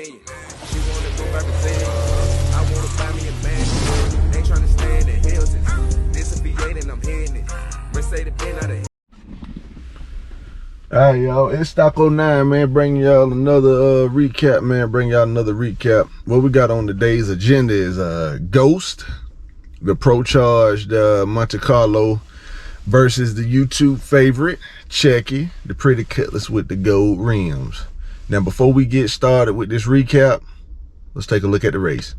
She wanna go back to say I wanna find me a man. Ain't trying to stay in the hills. This a V8 and I'm hitting it. Mercedes Benz out of. Alright, y'all, it's Taco 9, man. Bring y'all another recap, man. Bring y'all another recap. What we got on today's agenda is Ghost, the Procharged Monte Carlo versus the YouTube favorite, Checky, the pretty cutlass with the gold rims. Now, before we get started with this recap, let's take a look at the race.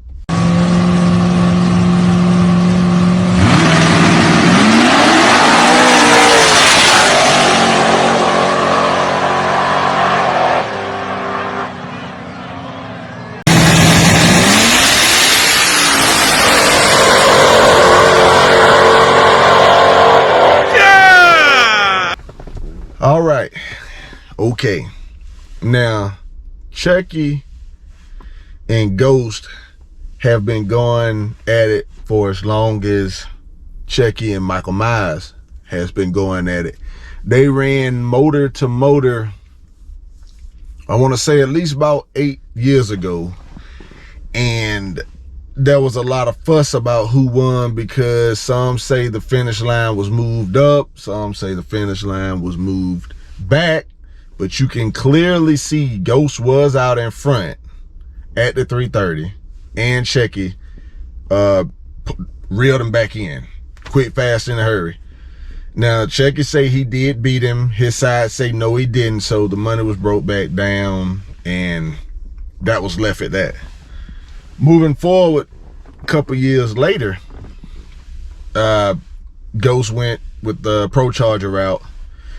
All right, okay. Now, Checky and Ghost have been going at it for as long as Checky and Michael Myers has been going at it. They ran motor to motor, I want to say at least about 8 years ago. And there was a lot of fuss about who won because some say the finish line was moved up, some say the finish line was moved back. But you can clearly see Ghost was out in front at the 330, and Checky reeled him back in, quick, fast, in a hurry. Now, Checky say he did beat him. His side say no, he didn't. So the money was broke back down, and that was left at that. Moving forward, a couple years later, Ghost went with the Procharger route.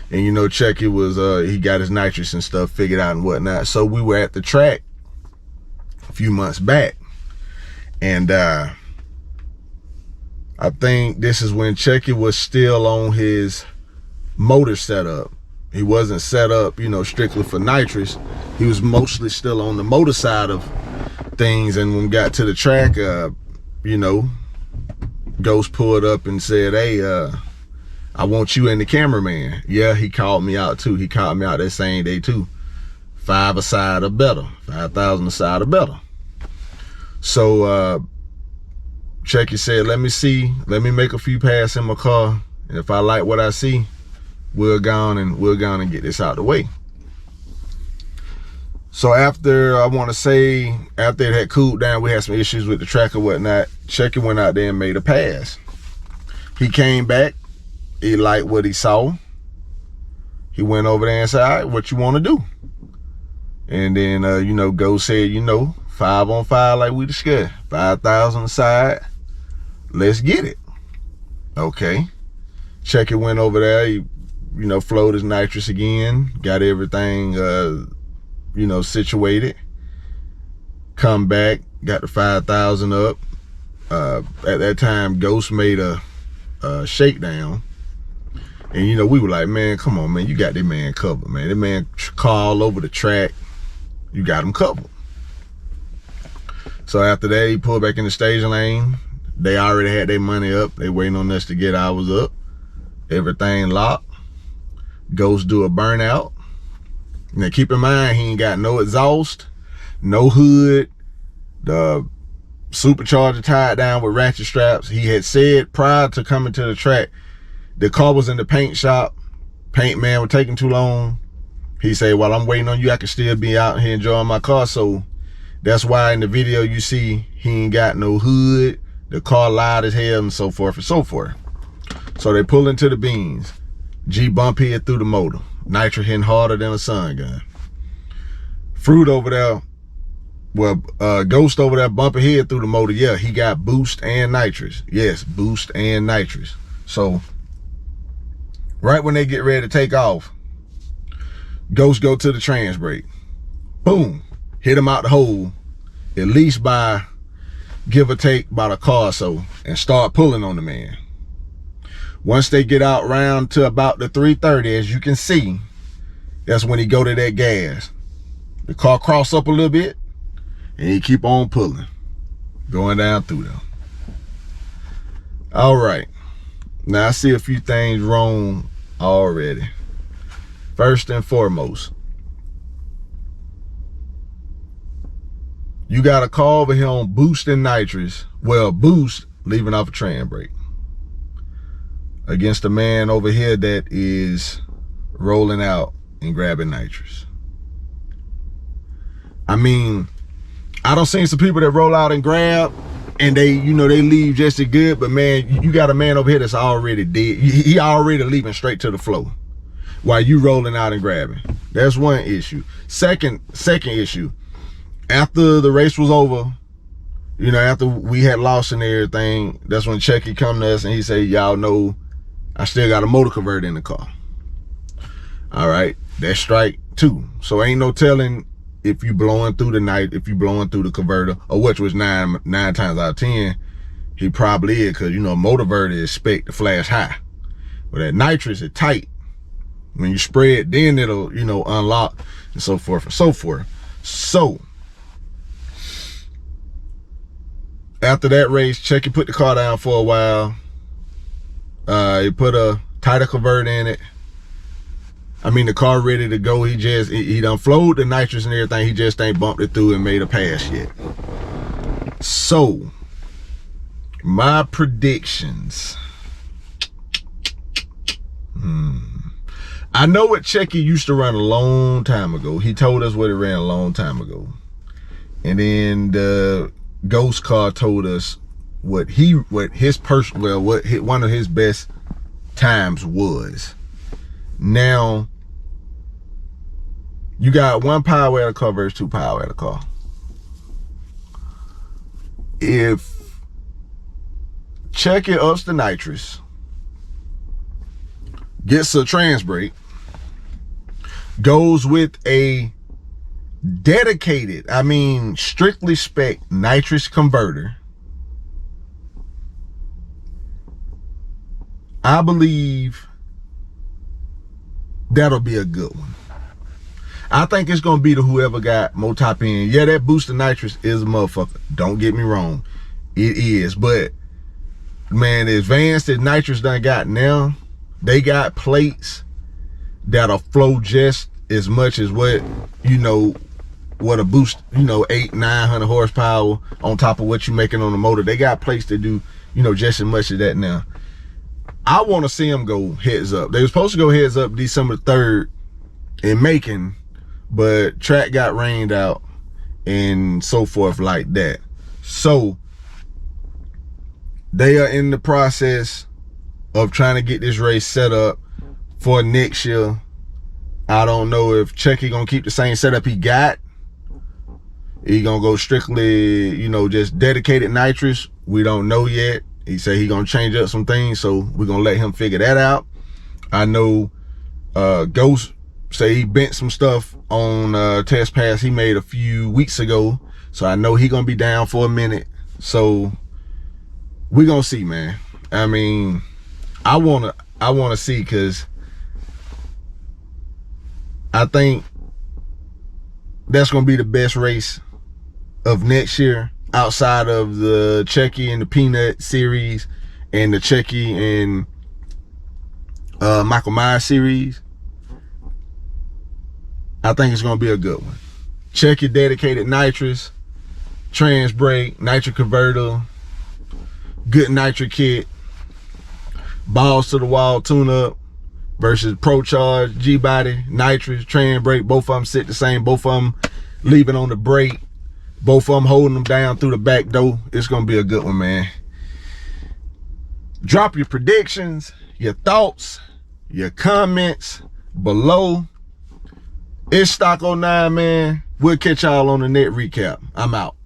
And you know, Checky was he got his nitrous and stuff figured out and whatnot. So we were at the track a few months back, and I think this is when Checky was still on his motor setup. He wasn't set up, you know, strictly for nitrous. He was mostly still on the motor side of things. And when we got to the track, you know, Ghost pulled up and said, "Hey, I want you and the cameraman." Yeah, he called me out too. He called me out that same day too. 5 a side or better. 5,000 a side or better. So Checky said, let me make a few passes in my car. And if I like what I see, we'll go on and get this out the way. So after, I want to say, after it had cooled down, we had some issues with the track or whatnot, Checky went out there and made a pass. He came back. He liked what he saw. He went over there and said, "All right, what you want to do?" And then, you know, Ghost said, you know, 5 on 5 like we discussed. 5,000 aside. Let's get it. Okay. Checky went over there. He, you know, flowed his nitrous again. Got everything, you know, situated. Come back. Got the 5,000 up. At that time, Ghost made a shakedown. And, you know, we were like, man, come on, man. You got that man covered, man. That man car all over the track. You got him covered. So after that, he pulled back in the staging lane. They already had their money up. They waiting on us to get ours up. Everything locked. Ghost do a burnout. Now, keep in mind, he ain't got no exhaust, no hood. The supercharger tied down with ratchet straps. He had said prior to coming to the track, the car was in the paint shop. Paint man was taking too long. He said, while I'm waiting on you, I can still be out here enjoying my car. So that's why in the video you see he ain't got no hood. The car loud as hell and so forth and so forth. So they pull into the beans. G bump head through the motor. Nitro hitting harder than a sun gun. Fruit over there, well, Ghost over there bumping head through the motor. Yeah, he got boost and nitrous. Yes, boost and nitrous. So right when they get ready to take off, Ghost go to the trans brake. Boom. Hit him out the hole, at least by, give or take, about a car or so, and start pulling on the man. Once they get out round to about the 330, as you can see, that's when he go to that gas. The car cross up a little bit, and he keep on pulling, going down through them. All right. Now, I see a few things wrong already. First and foremost, You got a call over here on boost and nitrous. Well, boost leaving off a trans brake against a man over here that is rolling out and grabbing nitrous. I mean, I don't see some people that roll out and grab and they, you know, they leave just as good, but man, you got a man over here that's already dead. He already leaving straight to the floor while you rolling out and grabbing. That's one issue. Second issue, after the race was over, you know, after we had lost and everything, that's when Chucky come to us and he say, y'all know I still got a motor converter in the car. All right, that's strike 2. So ain't no telling if you blowing through the night, if you blowing through the converter, or which was nine times out of 10, he probably is, because you know, motor converter is spec to flash high. But that nitrous is tight. When you spray it, then it'll, you know, unlock and so forth and so forth. So after that race, Chucky put the car down for a while. He put a tighter converter in it. I mean, the car ready to go. He done flowed the nitrous and everything. He just ain't bumped it through and made a pass yet. So my predictions. I know what Chucky used to run a long time ago. He told us what it ran a long time ago. And then the Ghost car told us what one of his best times was. Now, you got 1 power at a car versus 2 power at a car. If Chucky ups the nitrous, gets a trans brake, goes with a dedicated, I mean strictly spec nitrous converter, I believe that'll be a good one. I think it's gonna be the whoever got more top end. Yeah, that booster nitrous is a motherfucker. Don't get me wrong, it is. But man, the advanced that nitrous done got now, they got plates that'll flow just as much as what, you know, what a boost, you know, 800-900 horsepower on top of what you're making on the motor. They got plates that do, you know, just as much as that now. I want to see them go heads up. They were supposed to go heads up December 3rd in Macon, but track got rained out and so forth like that. So they are in the process of trying to get this race set up for next year. I don't know if Chucky gonna keep the same setup he got. He gonna go strictly, you know, just dedicated nitrous. We don't know yet. He said he gonna change up some things, so we're gonna let him figure that out. I know Ghost say he bent some stuff on test pass he made a few weeks ago, so I know he gonna be down for a minute. So we gonna see, man. I mean, I wanna see, because I think that's gonna be the best race of next year, outside of the Chucky and the Peanut series and the Chucky and Michael Myers series. I think it's gonna be a good one. Chucky dedicated nitrous, trans brake, nitro converter, good nitro kit, balls to the wall tune up, versus Procharged, G-body, nitrous, trans brake. Both of them sit the same. Both of them leaving on the brake. Both of them holding them down through the back door. It's gonna be a good one, man. Drop your predictions, your thoughts, your comments below. It's Stock 09, man. We'll catch y'all on the net recap. I'm out.